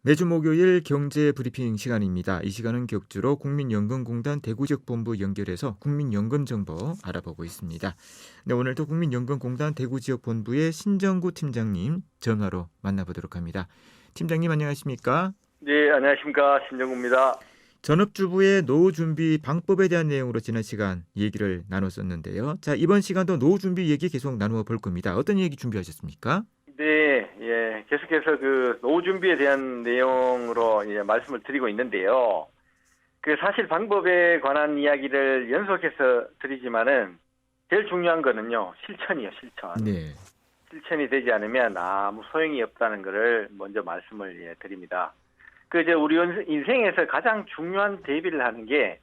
매주 목요일 경제 브리핑 시간입니다. 이 시간은 격주로 국민연금공단 대구지역본부 연결해서 국민연금 정보 알아보고 있습니다. 네, 오늘도 국민연금공단 대구지역본부의 신정구 팀장님 전화로 만나보도록 합니다. 팀장님 안녕하십니까? 네, 안녕하십니까. 신정구입니다. 전업주부의 노후 준비 방법에 대한 내용으로 지난 시간 얘기를 나눴었는데요. 자, 이번 시간도 노후 준비 얘기 계속 나누어 볼 겁니다. 어떤 얘기 준비하셨습니까? 네, 예, 계속해서 그 노후 준비에 대한 내용으로 말씀을 드리고 있는데요. 그 사실 방법에 관한 이야기를 연속해서 드리지만은 제일 중요한 거는요, 실천이요, 실천. 네. 실천이 되지 않으면 아무 소용이 없다는 것을 먼저 말씀을 드립니다. 그 이제 우리 인생에서 가장 중요한 대비를 하는 게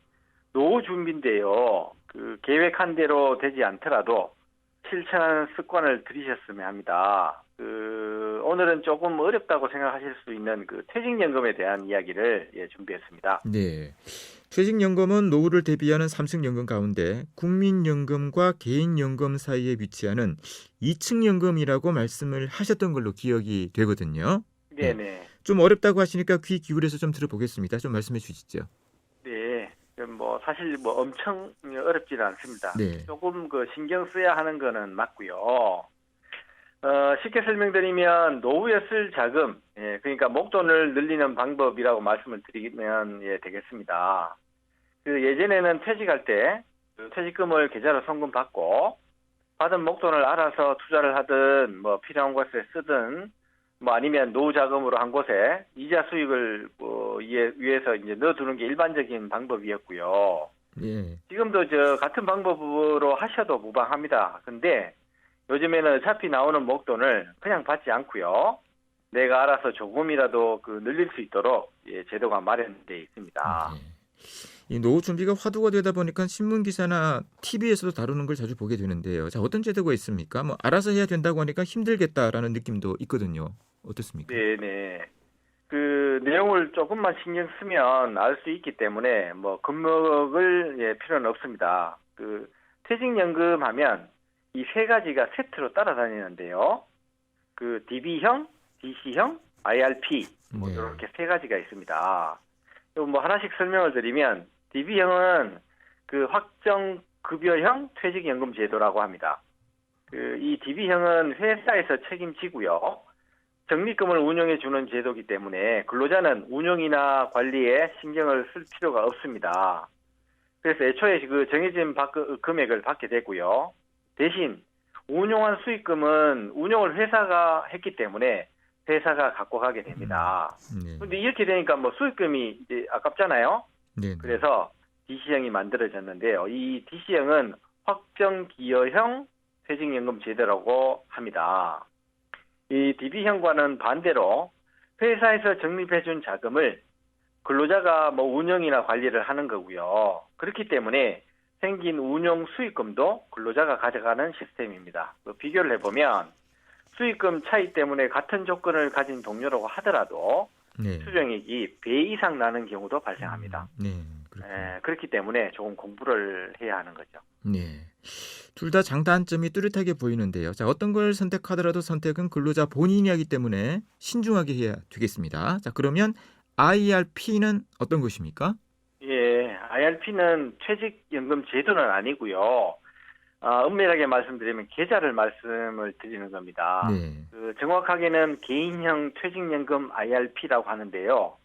노후 준비인데요. 그 계획한 대로 되지 않더라도 실천하는 습관을 들이셨으면 합니다. 오늘은 조금 어렵다고 생각하실 수 있는 그 퇴직연금에 대한 이야기를 준비했습니다. 네. 퇴직연금은 노후를 대비하는 삼층연금 가운데 국민연금과 개인연금 사이에 위치하는 이층연금이라고 말씀을 하셨던 걸로 기억이 되거든요. 네. 네네. 좀 어렵다고 하시니까 귀 기울여서 좀 들어보겠습니다. 좀 말씀해 주시죠. 네. 뭐 사실 뭐 엄청 어렵지는 않습니다. 네. 조금 그 신경 써야 하는 거는 맞고요. 쉽게 설명드리면 노후에 쓸 자금, 그러니까 목돈을 늘리는 방법이라고 말씀을 드리면 되겠습니다. 그 예전에는 퇴직할 때그 퇴직금을 계좌로 송금받고 받은 목돈을 알아서 투자를 하든 뭐 필요한 곳에 쓰든 뭐 아니면 노후 자금으로 한 곳에 이자 수익을 위해서 이제 넣어두는 게 일반적인 방법이었고요. 예. 지금도 같은 방법으로 하셔도 무방합니다. 근데 요즘에는 어차피 나오는 목돈을 그냥 받지 않고요. 내가 알아서 조금이라도 늘릴 수 있도록 제도가 마련되어 있습니다. 네. 이 노후 준비가 화두가 되다 보니까 신문 기사나 TV에서도 다루는 걸 자주 보게 되는데요. 자, 어떤 제도가 있습니까? 뭐 알아서 해야 된다고 하니까 힘들겠다라는 느낌도 있거든요. 어떻습니까? 네네. 그 내용을 조금만 신경 쓰면 알 수 있기 때문에 뭐 금목을 필요는 없습니다. 그 퇴직연금 하면 이 세 가지가 세트로 따라다니는데요. 그 DB형, DC형, IRP 뭐 네. 이렇게 세 가지가 있습니다. 이거 뭐 하나씩 설명을 드리면 DB형은 그 확정 급여형 퇴직연금 제도라고 합니다. 이 DB형은 회사에서 책임지고요. 적립금을 운영해 주는 제도이기 때문에 근로자는 운영이나 관리에 신경을 쓸 필요가 없습니다. 그래서 애초에 그 정해진 금액을 받게 되고요. 대신 운용한 수익금은 운용을 회사가 했기 때문에 회사가 갖고 가게 됩니다. 네. 그런데 이렇게 되니까 뭐 수익금이 이제 아깝잖아요. 네. 그래서 DC형이 만들어졌는데요. 이 DC형은 확정기여형 퇴직연금 제도라고 합니다. 이 DB형과는 반대로 회사에서 적립해준 자금을 근로자가 뭐 운영이나 관리를 하는 거고요. 그렇기 때문에 생긴 운용 수익금도 근로자가 가져가는 시스템입니다. 비교를 해보면 수익금 차이 때문에 같은 조건을 가진 동료라고 하더라도 네. 수령액이 배 이상 나는 경우도 발생합니다. 네. 그렇군요. 그렇기 때문에 조금 공부를 해야 하는 거죠. 네. 둘 다 장단점이 뚜렷하게 보이는데요. 자, 어떤 걸 선택하더라도 선택은 근로자 본인이 하기 때문에 신중하게 해야 되겠습니다. 자, 그러면 IRP는 어떤 것입니까? 예, IRP는 퇴직연금 제도는 아니고요. 엄밀하게 말씀드리면 계좌를 말씀을 드리는 겁니다. 네. 정확하게는 개인형 퇴직연금 IRP라고 하는데요.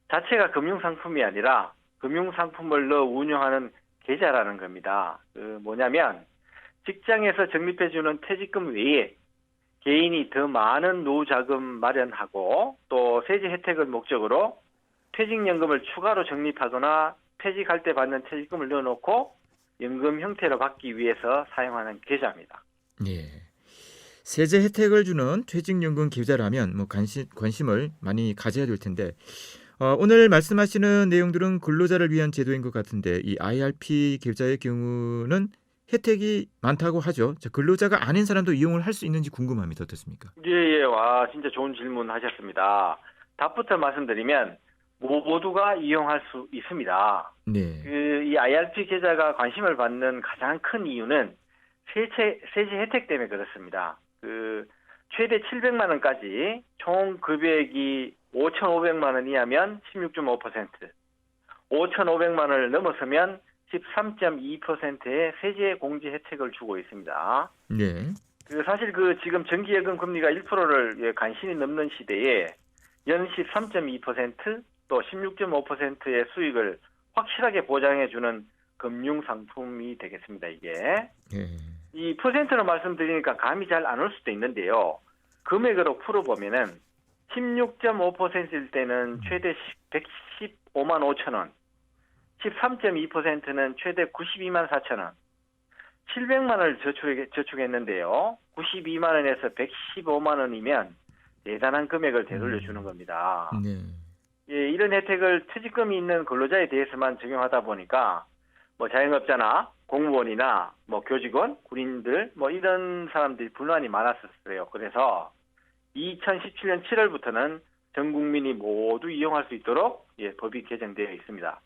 자체가 금융상품이 아니라 금융상품을 넣어 운영하는 계좌라는 겁니다. 뭐냐면 직장에서 적립해주는 퇴직금 외에 개인이 더 많은 노후 자금 마련하고 또 세제 혜택을 목적으로 퇴직연금을 추가로 적립하거나 퇴직할 때 받는 퇴직금을 넣어놓고 연금 형태로 받기 위해서 사용하는 계좌입니다. 예. 세제 혜택을 주는 퇴직연금 계좌라면 뭐 관심을 많이 가져야 될 텐데 오늘 말씀하시는 내용들은 근로자를 위한 제도인 것 같은데 이 IRP 계좌의 경우는 혜택이 많다고 하죠. 자, 근로자가 아닌 사람도 이용을 할 수 있는지 궁금합니다. 어떻습니까? 예, 와, 진짜 좋은 질문 하셨습니다. 답부터 말씀드리면 모두가 이용할 수 있습니다. 네. 이 IRP 계좌가 관심을 받는 가장 큰 이유는 세제 혜택 때문에 그렇습니다. 최대 700만 원까지 총 금액이 5,500만 원 이하면 16.5%, 5,500만 원을 넘어서면 13.2%의 세제 공제 혜택을 주고 있습니다. 네. 사실 지금 정기예금 금리가 1%를 간신히 넘는 시대에 연시 3.2% 또 16.5%의 수익을 확실하게 보장해주는 금융 상품이 되겠습니다. 이게 예. 이 퍼센트로 말씀드리니까 감이 잘 안 올 수도 있는데요. 금액으로 풀어보면은 16.5%일 때는 최대 115만 5천 원, 13.2%는 최대 92만 4천 원, 700만 원을 저축했는데요. 92만 원에서 115만 원이면 대단한 금액을 되돌려주는 겁니다. 네. 예, 이런 혜택을 퇴직금이 있는 근로자에 대해서만 적용하다 보니까 뭐 자영업자나 공무원이나 뭐 교직원, 군인들 뭐 이런 사람들이 불만이 많았었어요. 그래서 2017년 7월부터는 전 국민이 모두 이용할 수 있도록 법이 개정되어 있습니다.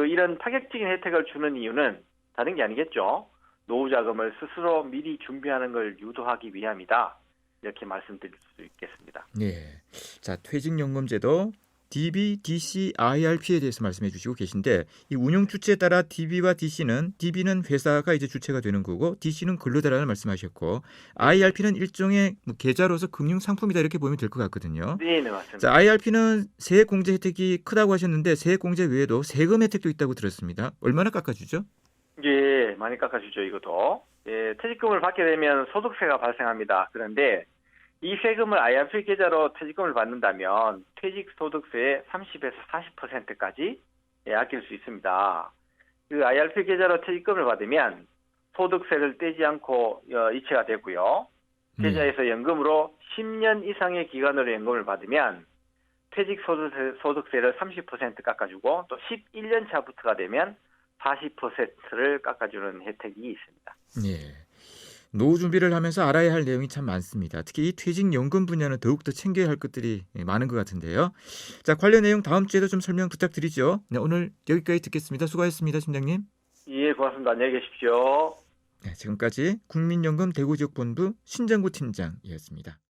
이런 파격적인 혜택을 주는 이유는 다른 게 아니겠죠. 노후 자금을 스스로 미리 준비하는 걸 유도하기 위함이다. 이렇게 말씀드릴 수 있겠습니다. 네. 자, 퇴직연금제도 DB, DC, IRP에 대해서 말씀해 주시고 계신데 이 운용 주체에 따라 DB와 DB는 회사가 이제 주체가 되는 거고 DC는 근로자라는 말씀하셨고 IRP는 일종의 계좌로서 금융 상품이다 이렇게 보면 될 것 같거든요. 네, 맞습니다. 자, IRP는 세액 공제 혜택이 크다고 하셨는데 세액 공제 외에도 세금 혜택도 있다고 들었습니다. 얼마나 깎아주죠? 예, 많이 깎아주죠, 이것도. 예, 퇴직금을 받게 되면 소득세가 발생합니다. 그런데 이 세금을 IRP 계좌로 퇴직금을 받는다면 퇴직소득세의 30에서 40%까지 아낄 수 있습니다. IRP 계좌로 퇴직금을 받으면 소득세를 떼지 않고 이체가 되고요. 계좌에서 연금으로 10년 이상의 기간으로 연금을 받으면 퇴직소득세를 30% 깎아주고 또 11년 차부터가 되면 40%를 깎아주는 혜택이 있습니다. 예. 노후 준비를 하면서 알아야 할 내용이 참 많습니다. 특히 이 퇴직연금 분야는 더욱더 챙겨야 할 것들이 많은 것 같은데요. 자, 관련 내용 다음 주에도 좀 설명 부탁드리죠. 네, 오늘 여기까지 듣겠습니다. 수고하셨습니다, 팀장님. 예, 고맙습니다. 안녕히 계십시오. 네, 지금까지 국민연금 대구지역본부 신정구 팀장이었습니다.